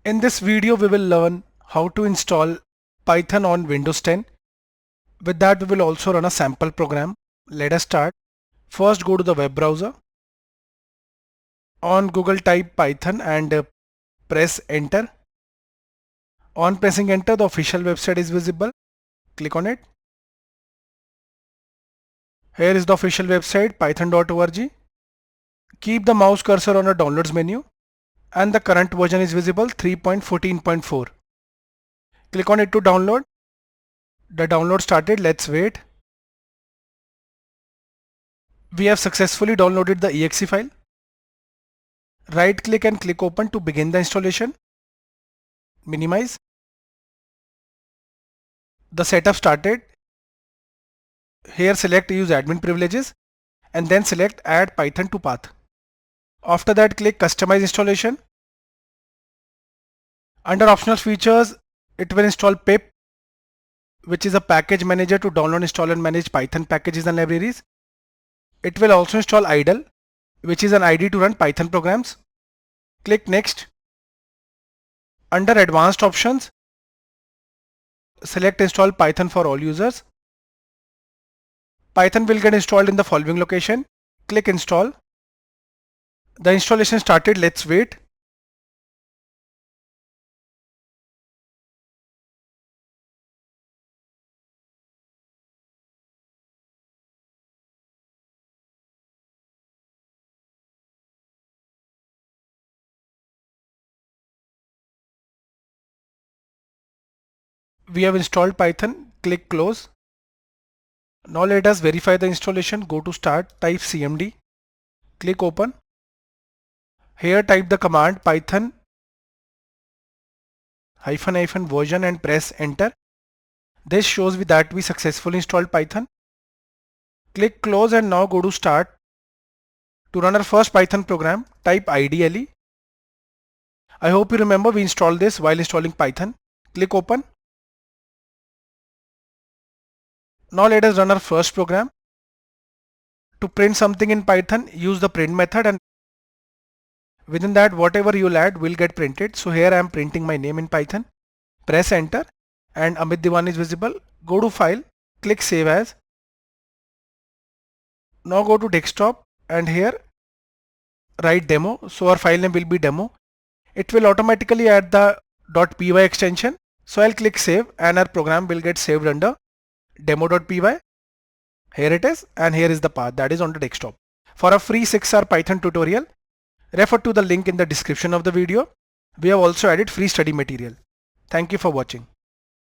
In this video, we will learn how to install Python on Windows 10. With that, we will also run a sample program. Let us start. First, go to the web browser. On Google, type Python and press enter. On pressing enter, the official website is visible. Click on it. Here is the official website, python.org. Keep the mouse cursor on the downloads menu and the current version is visible 3.14.4. Click on it to download. The download started. Let's wait. We have successfully downloaded the exe file. Right click and click open to begin the installation. Minimize. The setup started. Here select use admin privileges and then select add Python to path. After that, click customize installation. Under optional features, it will install pip, which is a package manager to download, install and manage Python packages and libraries. It will also install idle, which is an ID to run Python programs. Click next. Under advanced options, select install Python for all users. Python will get installed in the following location. Click install. The installation started. Let's wait. We have installed Python. Click close. Now let us verify the installation. Go to start, type cmd, click open. Here type the command python -- version and press enter. This shows me that we successfully installed Python. Click close and now go to start. To run our first Python program, type IDLE. I hope you remember we installed this while installing Python. Click open. Now let us run our first program. To print something in Python, use the print method and within that whatever you'll add will get printed. So here I am printing my name in Python. Press enter and Amit Diwan is visible. Go to file, click save as. Now go to desktop and here write demo. So our file name will be demo. It will automatically add the .py extension. So I'll click save and our program will get saved under demo.py. Here it is and here is the path that is on the desktop. For a free 6-hour Python tutorial, refer to the link in the description of the video. We have also added free study material. Thank you for watching.